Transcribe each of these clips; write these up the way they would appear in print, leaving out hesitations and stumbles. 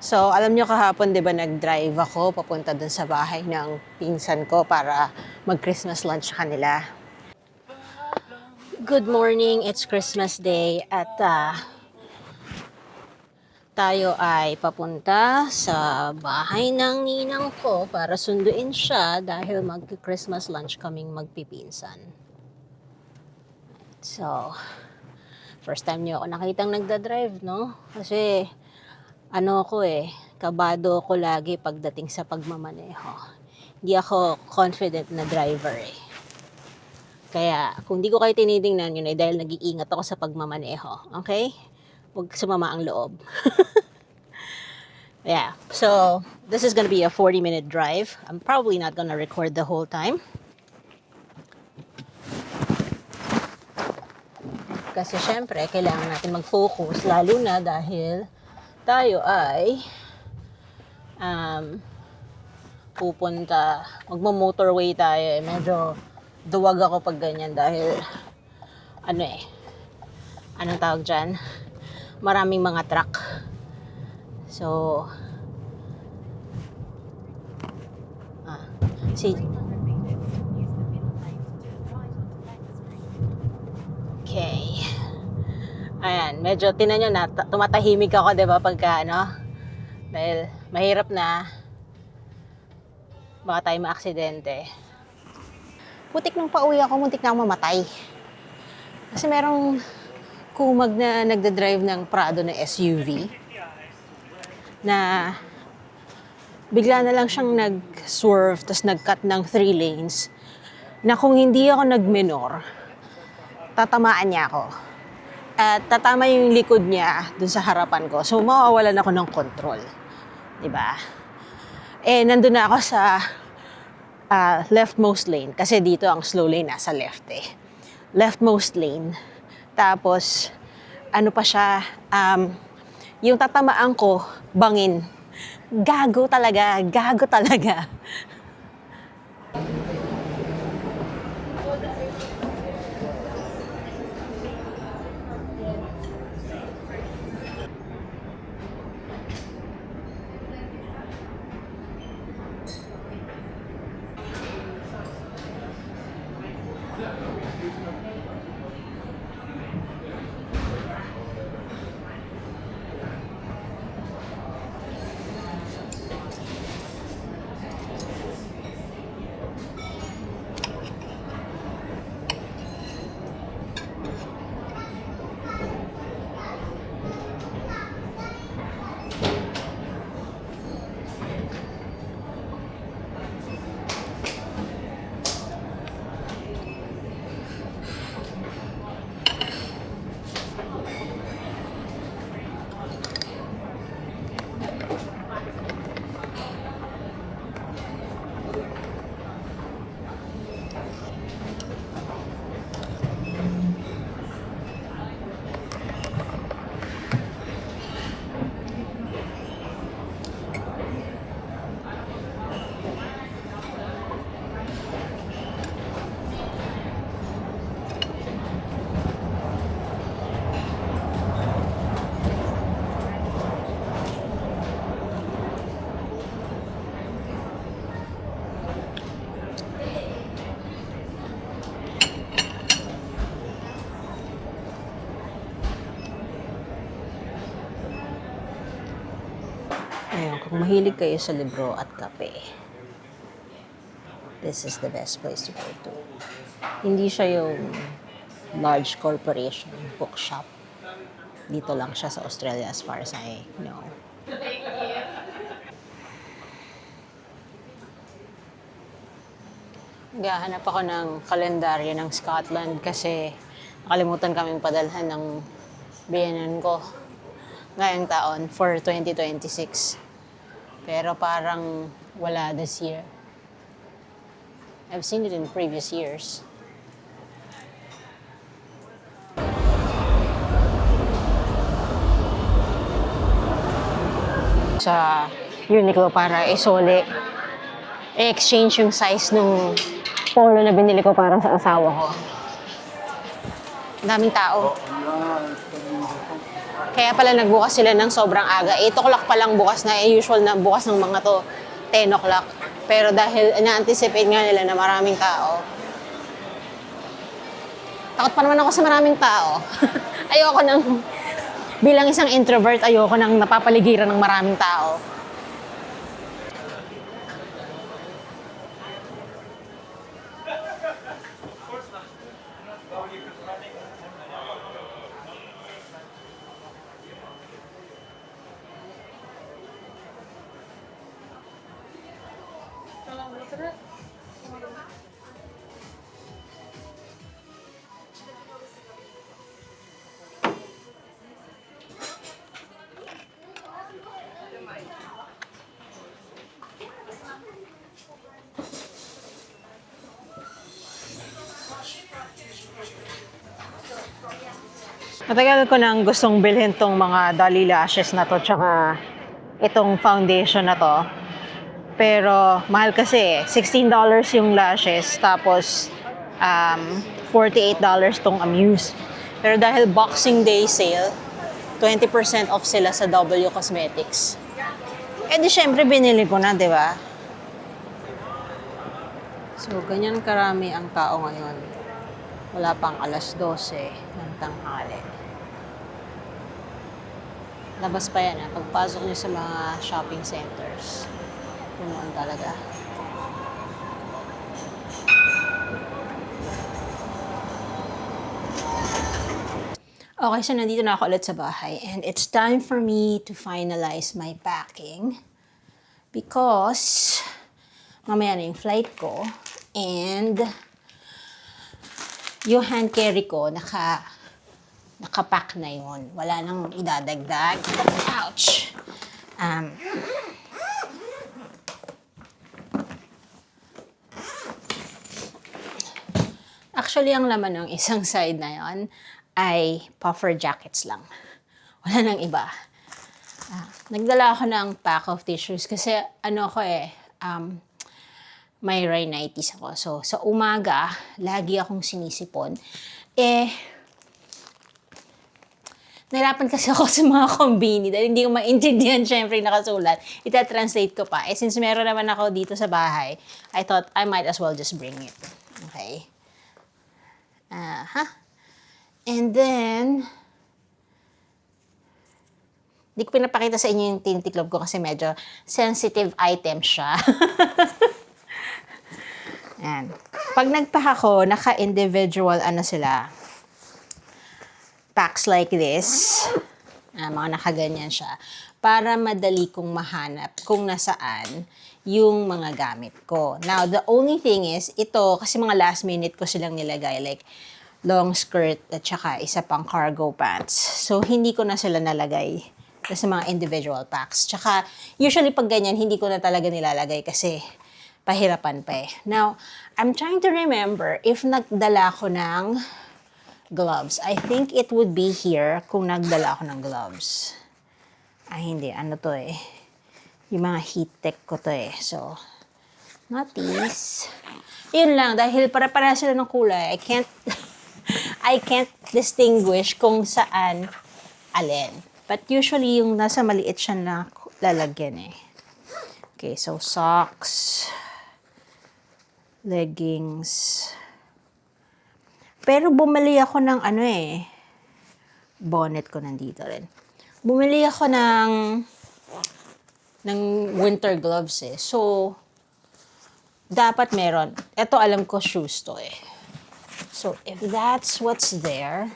So, alam nyo kahapon, di ba, nag-drive ako papunta dun sa bahay ng pinsan ko para mag-Christmas lunch sa kanila. Good morning, it's Christmas Day at tayo ay papunta sa bahay ng ninang ko para sunduin siya dahil mag-Christmas lunch kaming magpipinsan. So, first time nyo ako nakitang nagda-drive, no? Kasi, kabado ako lagi pagdating sa pagmamaneho. Hindi ako confident na driver eh. Kaya, kung di ko kayo tinitingnan yun ay dahil nag-iingat ako sa pagmamaneho. Okay? Huwag sumama ang loob. Yeah, so this is gonna be a 40-minute drive. I'm probably not gonna record the whole time. Kasi syempre, kailangan natin mag-focus, lalo na dahil tayo ay magmo-motorway tayo. Medyo duwag ako pag ganyan dahil anong tawag dyan? Maraming mga truck. So, okay. Ayan, medyo tinan nyo na, tumatahimik ako, diba, pagka, dahil mahirap na, baka tayo maaksidente. Putik nung pauwi ako, muntik na ako mamatay. Kasi merong kumag na nagda-drive ng Prado na SUV na bigla na lang siyang nag-swerve tapos nag-cut ng 3 lanes na kung hindi ako nag-minor, tatamaan niya ako. At tatama yung likod niya dun sa harapan ko. So, mawawalan ako ng control. Diba? Eh, nandun na ako sa leftmost lane. Kasi dito ang slow lane nasa left eh. Leftmost lane. Tapos, yung tatamaan ko, bangin. Gago talaga. Ayun, kung mahilig kayo sa libro at kape, this is the best place to go to. Hindi siya yung large corporation bookshop. Dito lang siya sa Australia as far as I know. Gahanap ako ng kalendaryo ng Scotland kasi nakalimutan kaming padalhan ng biyenan ko ngayong taon for 2026. Pero parang wala this year. I've seen it in previous years. Sa Uniqlo para isole, i-exchange yung size nung polo na binili ko para sa asawa ko. Daming tao. Kaya pala nagbukas sila ng sobrang aga. 8 o'clock pa lang bukas na. Usual na bukas ng mga to, 10 o'clock. Pero dahil na-anticipate nga nila na maraming tao, takot pa naman ako sa maraming tao. Ayoko nang, bilang isang introvert, ayoko nang napapaligiran ng maraming tao. Matagal ko nang gustong bilhin tong mga Dolly Lashes na to, tsaka itong foundation na to. Pero mahal kasi $16 yung lashes, tapos $48 tong Amuse. Pero dahil Boxing Day sale, 20% off sila sa W Cosmetics. Eh di syempre binili ko na, di ba? So, ganyan karami ang tao ngayon. Wala pang 12:00 ng tanghali. Labas pa yan, pagpasok niyo sa mga shopping centers. Punuan talaga. Okay, so nandito na ako ulit sa bahay. And it's time for me to finalize my packing. Because mamaya na yung flight ko. And yung hand carry ko, nakapack na yun. Wala nang idadagdag. Ouch! Actually, ang laman ng isang side na yon ay puffer jackets lang. Wala nang iba. Nagdala ako ng pack of tissues kasi may rhinitis ako. So, sa umaga, lagi akong sinisipon. Nahirapan kasi ako sa mga kombini dahil hindi ko maintindihan syempre nakasulat. Ita-translate ko pa. Since meron naman ako dito sa bahay, I thought I might as well just bring it. Okay? And then, di ko pinapakita sa inyo yung tinitiklop ko kasi medyo sensitive item siya. Yan. Pag nagpack ako, naka-individual sila. Packs like this. Mga nakaganyan siya. Para madali kong mahanap kung nasaan yung mga gamit ko. Now, the only thing is, ito, kasi mga last minute ko silang nilagay. Like, long skirt at saka isa pang cargo pants. So, hindi ko na sila nalagay sa mga individual packs. Tsaka, usually pag ganyan, hindi ko na talaga nilalagay kasi pahirapan pa eh. Now, I'm trying to remember if nagdala ko ng gloves. I think it would be here kung nagdala ako ng gloves. Hindi. Ano to eh. Yung mga heat tech ko to eh. So, not these. Yun lang. Dahil para sila ng kulay, I can't distinguish kung saan alin. But usually, yung nasa maliit siya na lalagyan eh. Okay, so socks, leggings. Pero bumili ako ng bonnet ko nandito rin. Bumili ako ng winter gloves eh. So, dapat meron. Ito alam ko shoes to eh. So, if that's what's there,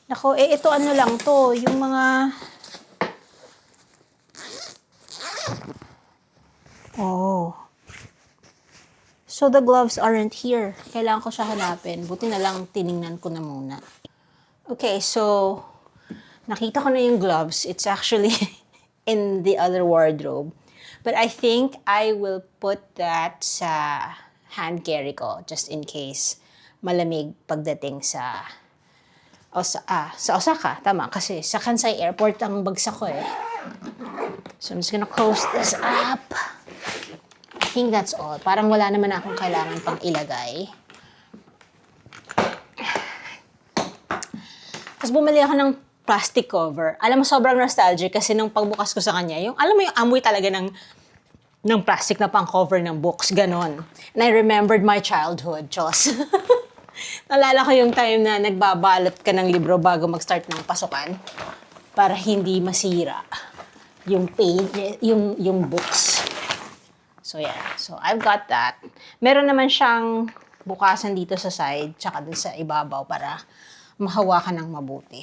nako, ito lang to, yung mga, so the gloves aren't here. Kailangan ko siya hanapin. Buti na lang tiningnan ko na muna. Okay, so, nakita ko na yung gloves. It's actually in the other wardrobe. But I think I will put that sa hand carry ko, just in case malamig pagdating sa Osaka. Tama, kasi sa Kansai Airport ang bagsak ko eh. So I'm just gonna close this up. I think that's all. Parang wala naman akong kailangan pang ilagay. Tapos bumili ako ng plastic cover. Alam mo, sobrang nostalgic kasi nung pagbukas ko sa kanya, yung, alam mo yung amoy talaga ng plastic na pang-cover ng books, ganon. And I remembered my childhood, Chos. Nalala ko yung time na nagbabalot ka ng libro bago mag-start ng pasukan para hindi masira yung page, yung books. So, yeah. So, I've got that. Meron naman siyang bukasan dito sa side, tsaka dun sa ibabaw para mahawakan ng mabuti.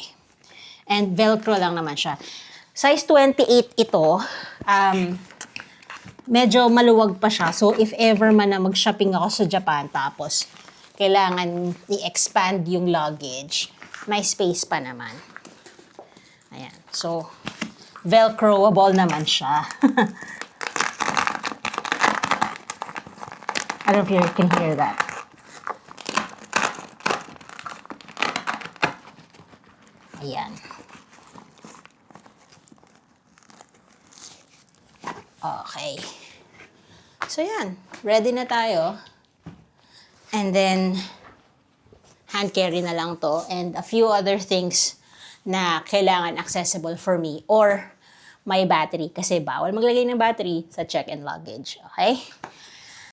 And Velcro lang naman siya. Size 28 ito. Medyo maluwag pa siya. So, if ever man na mag-shopping ako sa Japan, tapos kailangan i-expand yung luggage, may space pa naman. Ayan. So, Velcroable naman siya. I don't know if you can hear that. Ayan. Okay. So, yan. Ready na tayo. And then, hand carry na lang to. And a few other things na kailangan accessible for me. Or, may battery. Kasi bawal maglagay ng battery sa check-in luggage. Okay?